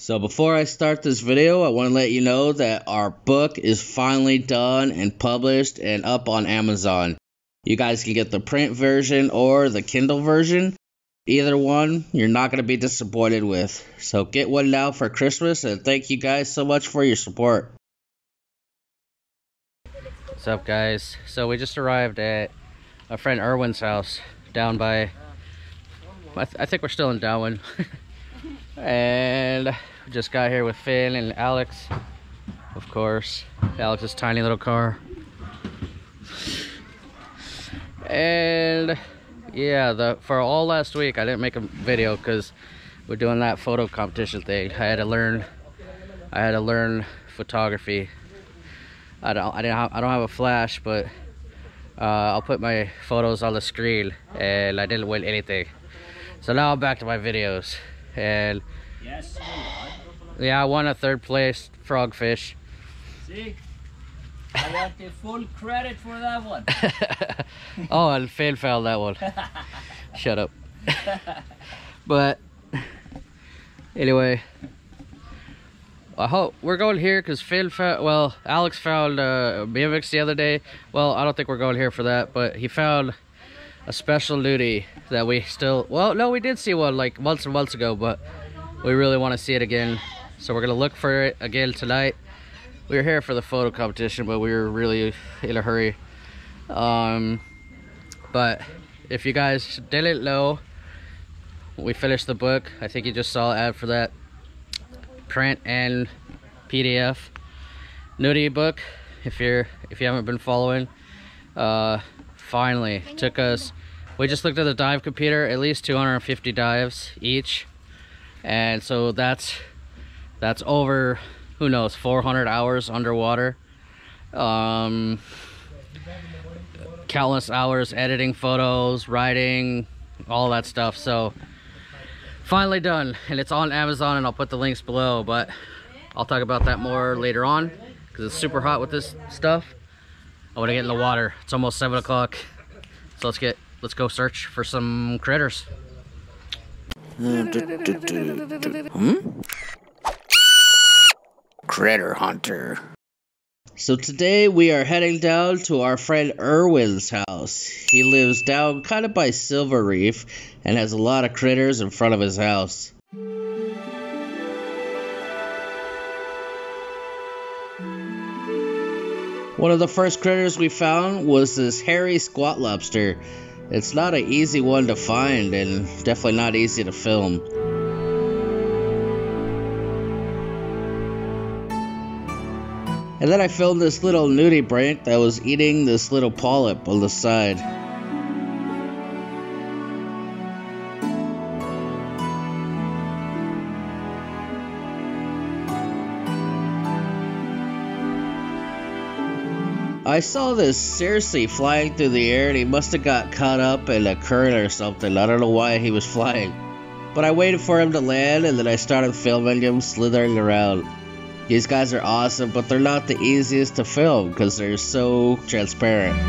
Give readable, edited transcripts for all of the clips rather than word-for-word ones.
So before I start this video, I want to let you know that our book is finally done and published and up on Amazon. You guys can get the print version or the Kindle version. Either one, you're not going to be disappointed with. So get one now for Christmas, and thank you guys so much for your support. What's up, guys? So we just arrived at a friend Erwin's house down by, I think we're still in Darwin. And we just got here with Finn and Alex, of course. Alex's tiny little car. And yeah, for all last week I didn't make a video because we're doing that photo competition thing. I had to learn photography. I don't have a flash, but I'll put my photos on the screen, and I didn't win anything. So now I'm back to my videos, and yes, yeah, I won a 3rd place frogfish. See, I want the full credit for that one. Oh, and Finn found that one. Shut up. But anyway, I hope we're going here because Finn found, well, Alex found BMX the other day. Well, I don't think we're going here for that, but he found a special nudie that we still, well, no, we did see one like months and months ago, but we really want to see it again. So we're gonna look for it again tonight. We were here for the photo competition, but we were really in a hurry. But if you guys didn't know, we finished the book. I think you just saw an ad for that. Print and PDF nudie book. If you haven't been following, finally took us. We just looked at the dive computer, at least 250 dives each, and so that's over, who knows, 400 hours underwater. Countless hours editing photos, writing, all that stuff. So finally done, and it's on Amazon, and I'll put the links below, but I'll talk about that more later on because it's super hot with this stuff. I want to get in the water. It's almost 7 o'clock, so let's go search for some critters. Critter hunter. So today we are heading down to our friend Erwin's house. He lives down kind of by Silver Reef and has a lot of critters in front of his house. One of the first critters we found was this hairy squat lobster. It's not an easy one to find and definitely not easy to film. And then I filmed this little nudibranch that was eating this little polyp on the side. I saw this seriously flying through the air, and he must have got caught up in a current or something. I don't know why he was flying. But I waited for him to land, and then I started filming him slithering around. These guys are awesome, but they're not the easiest to film because they're so transparent.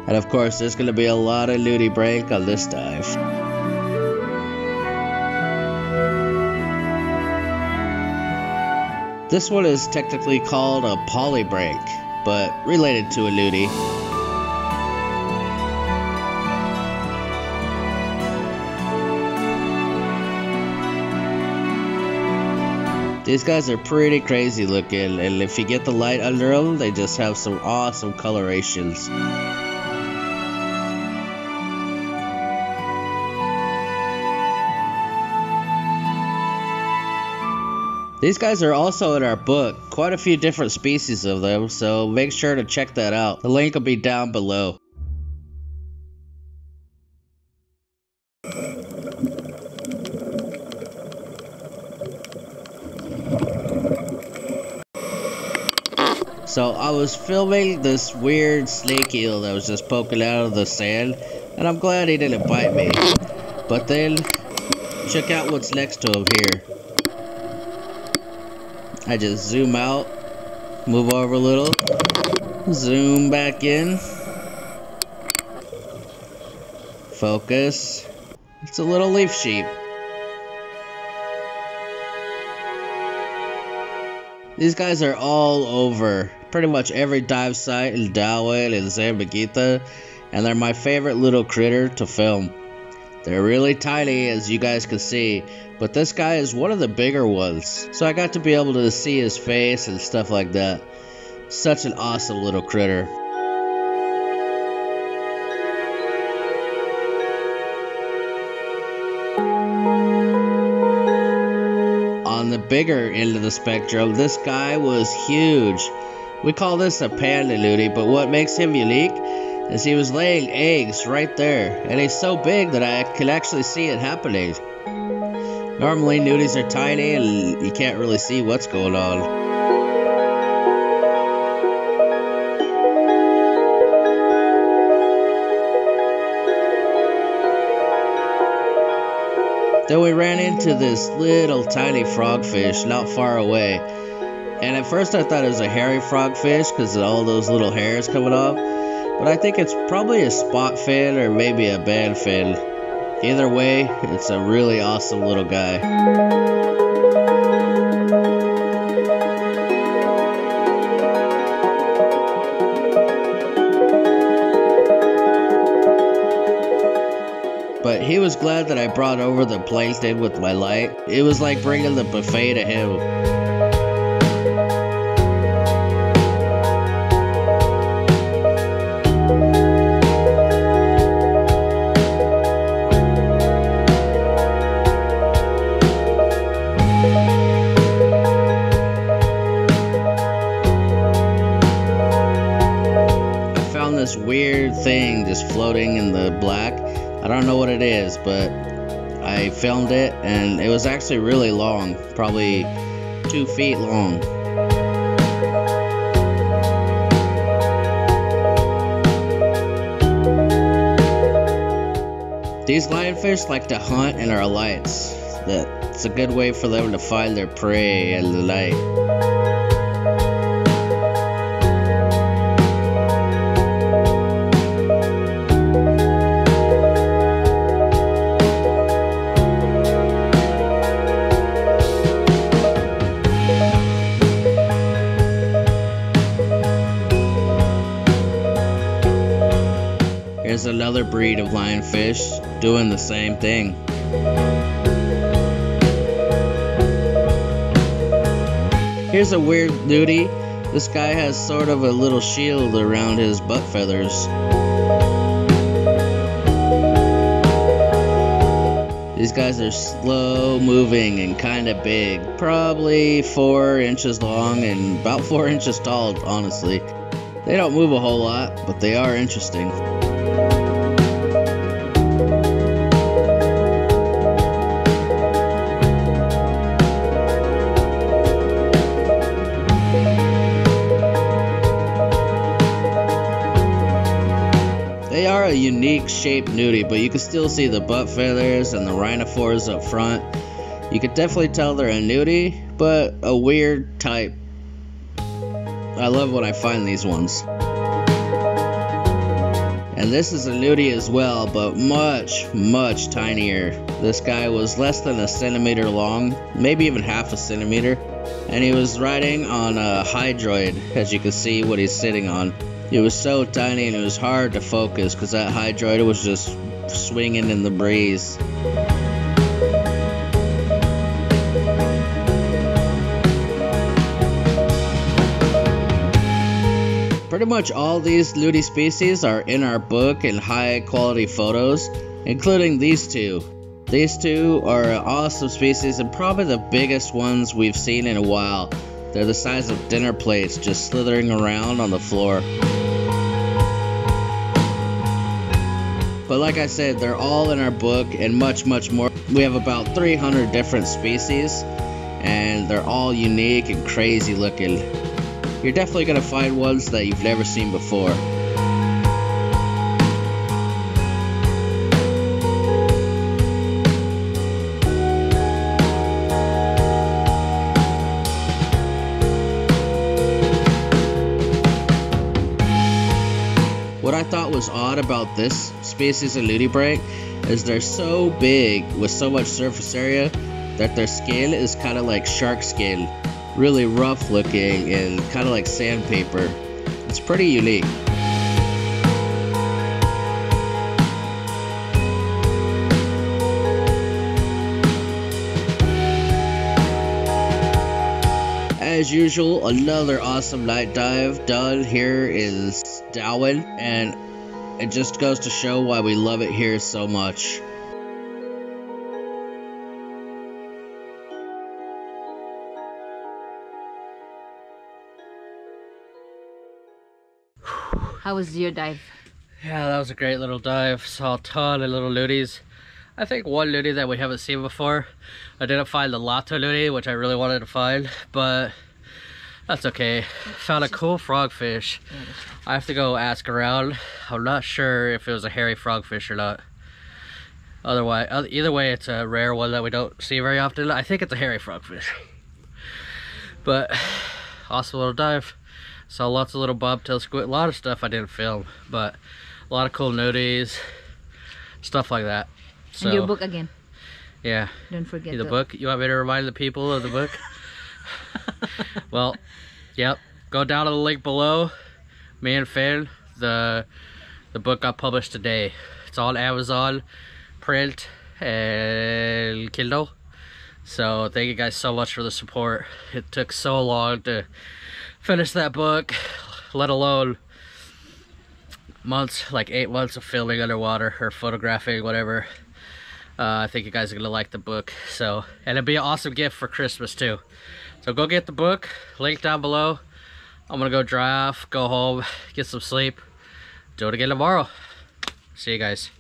And of course, there's going to be a lot of nudibranch on this dive. This one is technically called a polybranch, but related to a nudie. These guys are pretty crazy looking, and if you get the light under them, they just have some awesome colorations. These guys are also in our book, quite a few different species of them, so make sure to check that out. The link will be down below. So I was filming this weird snake eel that was just poking out of the sand, and I'm glad he didn't bite me. But then, check out what's next to him here. I just zoom out, move over a little, zoom back in. Focus. It's a little leaf sheep. These guys are all over pretty much every dive site in Dumaguete and Dumaguete, and they're my favorite little critter to film. They're really tiny, as you guys can see, but this guy is one of the bigger ones, so I got to be able to see his face and stuff like that. Such an awesome little critter. On the bigger end of the spectrum, this guy was huge. We call this a panda nudie, but what makes him unique is he was laying eggs right there, and he's so big that I could actually see it happening. Normally nudies are tiny and you can't really see what's going on. Then we ran into this little tiny frogfish not far away. And at first I thought it was a hairy frogfish because of all those little hairs coming off. But I think it's probably a spot fin or maybe a band fin. Either way, it's a really awesome little guy. But he was glad that I brought over the plankton with my light. It was like bringing the buffet to him. This weird thing just floating in the black. I don't know what it is, but I filmed it and it was actually really long, probably 2 feet long. These lionfish like to hunt in our lights. That's a good way for them to find their prey in the night. Here's another breed of lionfish doing the same thing. Here's a weird nudie. This guy has sort of a little shield around his butt feathers. These guys are slow moving and kind of big. Probably 4 inches long and about 4 inches tall, honestly. They don't move a whole lot, but they are interesting. They are a unique shaped nudie, but you can still see the butt feathers and the rhinophores up front. You could definitely tell they're a nudie, but a weird type. I love when I find these ones. And this is a nudie as well, but much, much tinier. This guy was less than a centimeter long, maybe even half a centimeter. And he was riding on a hydroid, as you can see what he's sitting on. It was so tiny and it was hard to focus because that hydroid was just swinging in the breeze. Pretty much all these nudie species are in our book in high quality photos, including these two. These two are an awesome species and probably the biggest ones we've seen in a while. They're the size of dinner plates just slithering around on the floor. But like I said, they're all in our book and much, much more. We have about 300 different species and they're all unique and crazy looking. You're definitely going to find ones that you've never seen before. What I thought was most odd about this species of nudibranch is they're so big with so much surface area that their skin is kind of like shark skin, really rough looking and kind of like sandpaper. It's pretty unique. As usual, another awesome night dive done here in Darwin, and it just goes to show why we love it here so much. How was your dive? Yeah, that was a great little dive. Saw a ton of little luties. I think one lutie that we haven't seen before. I didn't find the Lato lutie, which I really wanted to find, but that's okay. Found a cool frogfish. I have to go ask around. I'm not sure if it was a hairy frogfish or not. Otherwise, either way, it's a rare one that we don't see very often. I think it's a hairy frogfish. But awesome little dive. Saw lots of little bobtail squid. A lot of stuff I didn't film, but a lot of cool nudies, stuff like that. So, and your book again. Yeah. Don't forget the book. You want me to remind the people of the book? Well, yep. Go down to the link below. Me and Finn. The book got published today. It's on Amazon, print, and Kindle. So thank you guys so much for the support. It took so long to finish that book, let alone months, like 8 months of filming underwater or photographing, whatever. I think you guys are gonna like the book. So, and it'd be an awesome gift for Christmas too. So go get the book, link down below. I'm gonna go dry off, go home, get some sleep, do it again tomorrow. See you guys.